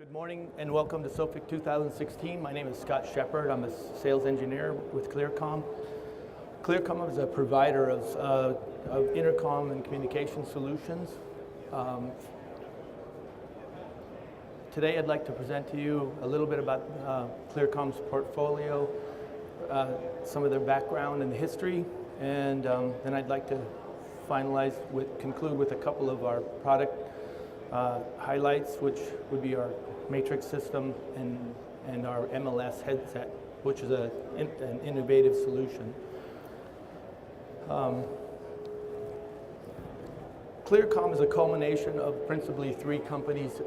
Good morning and welcome to SOFIC 2016. My name is Scott Shepard. I'm a sales engineer with ClearComm. ClearComm is a provider of intercom and communication solutions. Today I'd like to present to you a little bit about ClearComm's portfolio, some of their background and history, and then I'd like to conclude with a couple of our product highlights, which would be our Matrix system and our MLS Headset, which is an innovative solution. ClearComm is a culmination of principally three companies.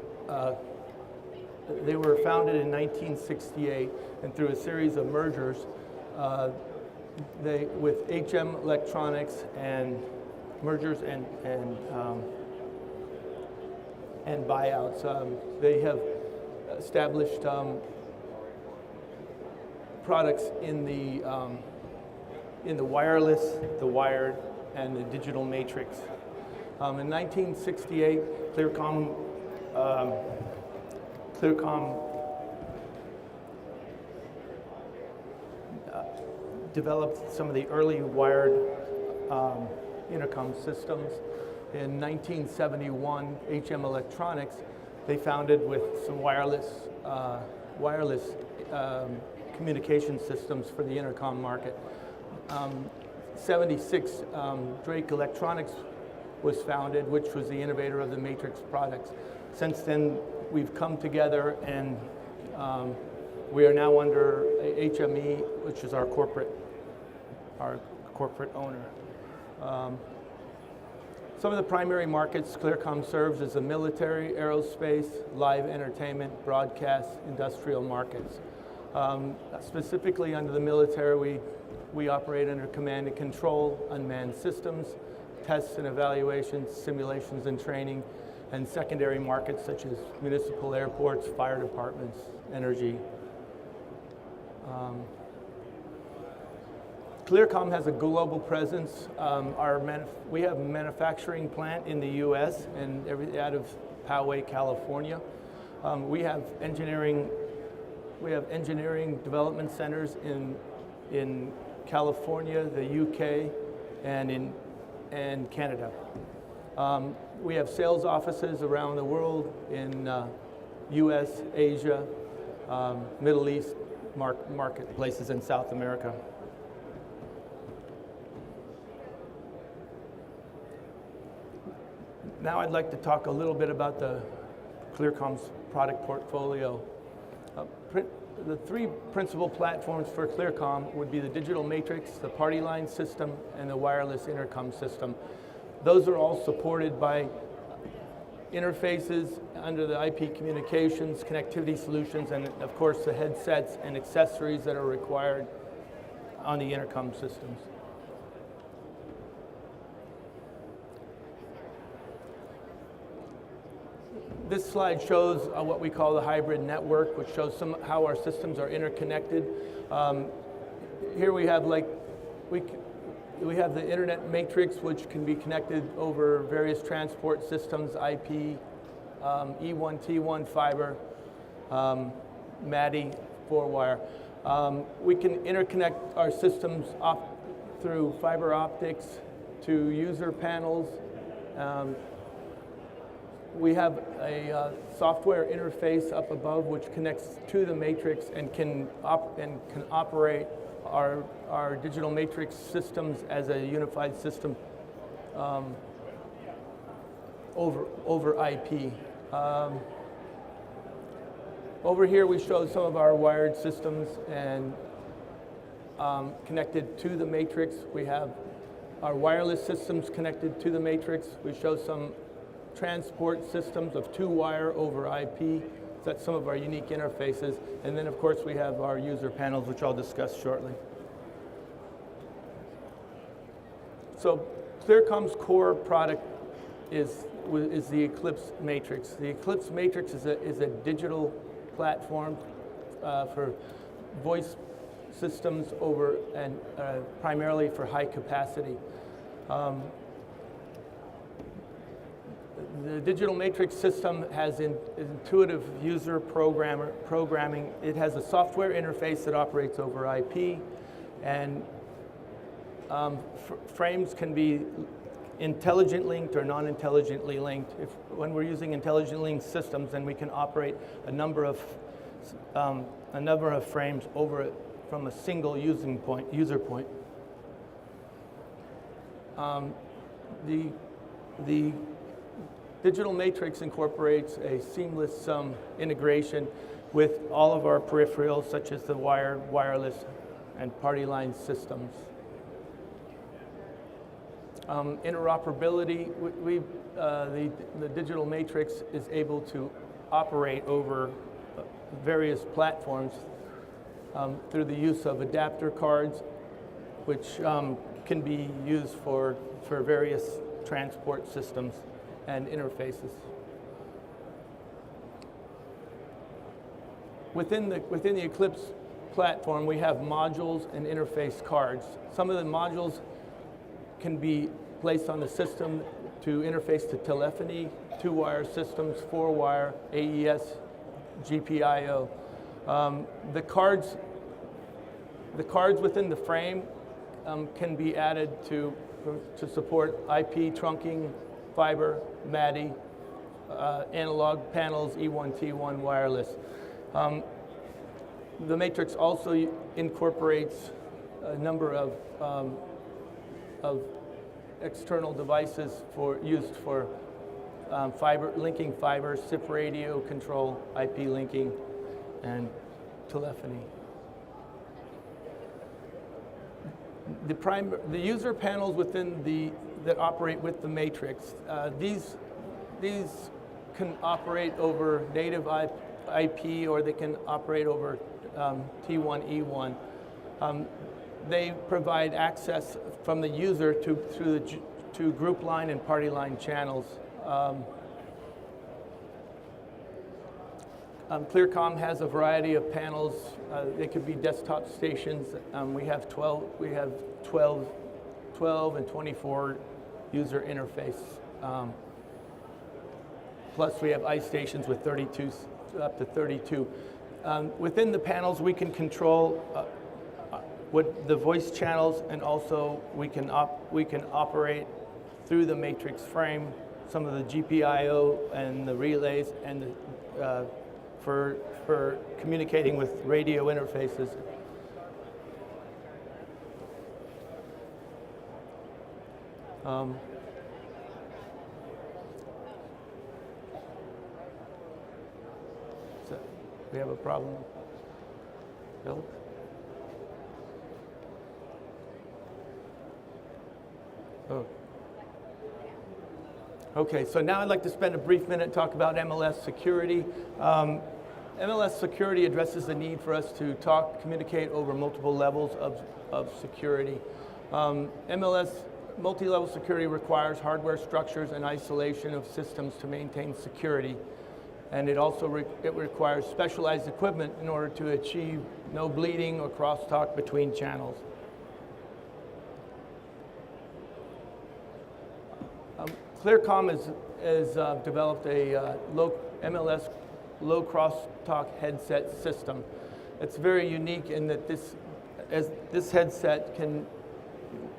They were founded in 1968, and through a series of mergers, with HM Electronics and mergers and buyouts, they have established products in the wireless, the wired, and the digital matrix. In 1968, ClearComm developed some of the early wired intercom systems. In 1971, HM Electronics, they founded with some wireless communication systems for the intercom market. 76, Drake Electronics was founded, which was the innovator of the Matrix products. Since then, we've come together, and we are now under HME, which is our corporate owner. Some of the primary markets ClearComm serves is the military, aerospace, live entertainment, broadcast, industrial markets. Specifically under the military, we operate under command and control, unmanned systems, tests and evaluations, simulations and training, and secondary markets such as municipal airports, fire departments, energy. ClearComm has a global presence. We have a manufacturing plant in the U.S. and out of Poway, California. We have engineering development centers in California, the UK, and Canada. We have sales offices around the world in U.S., Asia, Middle East marketplaces, and South America. Now I'd like to talk a little bit about the ClearComm's product portfolio. The three principal platforms for ClearComm would be the digital matrix, the party line system, and the wireless intercom system. Those are all supported by interfaces under the IP communications, connectivity solutions, and of course the headsets and accessories that are required on the intercom systems. This slide shows what we call the hybrid network, which shows how our systems are interconnected. Here we have we have the internet matrix, which can be connected over various transport systems, IP, E1, T1, fiber, MADI, 4-wire. We can interconnect our systems through fiber optics to user panels. We have a software interface up above which connects to the matrix and can operate our digital matrix systems as a unified system over IP. Over here we show some of our wired systems and connected to the matrix. We have our wireless systems connected to the matrix. We show some transport systems of 2-wire over IP. That's some of our unique interfaces. And then, of course, we have our user panels, which I'll discuss shortly. So ClearComm's core product is the Eclipse Matrix. The Eclipse Matrix is a digital platform for voice systems over and primarily for high capacity. The digital matrix system has intuitive user programming. It has a software interface that operates over IP, and frames can be intelligent linked or non-intelligently linked. When we're using intelligent linked systems, then we can operate a number of frames over it from a single user point. The digital matrix incorporates a seamless integration with all of our peripherals, such as the wired, wireless, and party line systems. Interoperability, the digital matrix is able to operate over various platforms through the use of adapter cards, which can be used for various transport systems and interfaces. Within the Eclipse platform, we have modules and interface cards. Some of the modules can be placed on the system to interface to telephony, 2-wire systems, 4-wire, AES, GPIO. The cards within the frame can be added to support IP trunking, fiber, MADI, analog panels, E1, T1 wireless. The matrix also incorporates a number of external devices used for linking fiber, SIP radio control, IP linking, and telephony. The user panels that operate with the matrix, these can operate over native IP, or they can operate over T1, E1. They provide access from the user to group line and party line channels. ClearComm has a variety of panels. They could be desktop stations. We have 12 and 24 user interface. Plus we have iStations with 32, up to 32. Within the panels, we can control the voice channels, and also we can operate through the matrix frame some of the GPIO and the relays, and for communicating with radio interfaces. So we have a problem, Bill? Oh. Okay, so now I'd like to spend a brief minute and talk about MLS Security. MLS Security addresses the need for us to communicate over multiple levels of security. MLS MultiLevel Security requires hardware structures and isolation of systems to maintain security. And it also requires specialized equipment in order to achieve no bleeding or crosstalk between channels. ClearComm has developed a MLS low crosstalk headset system. It's very unique in that this headset can,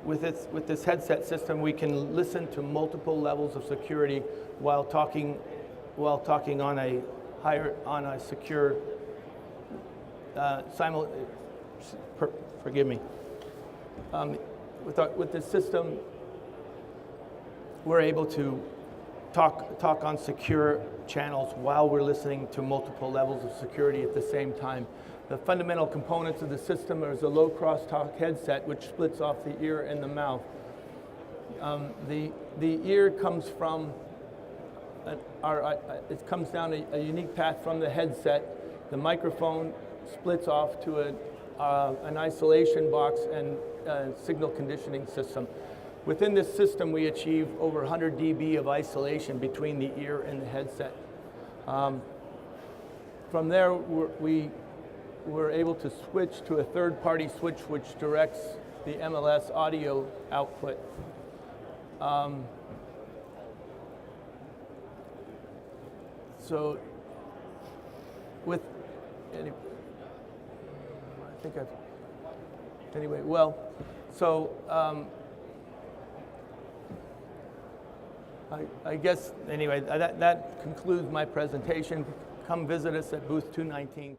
with this headset system, we can listen to multiple levels of security while talking on a secure forgive me. With this system, we're able to talk on secure channels while we're listening to multiple levels of security at the same time. The fundamental components of the system is a low crosstalk headset, which splits off the ear and the mouth. The ear comes from it comes down a unique path from the headset. The microphone splits off to an isolation box and a signal conditioning system. Within this system, we achieve over 100 dB of isolation between the ear and the headset. From there, we're able to switch to a third-party switch which directs the MLS audio output. So with, I think I've, anyway, well, so I guess, anyway, that concludes my presentation. Come visit us at booth 219.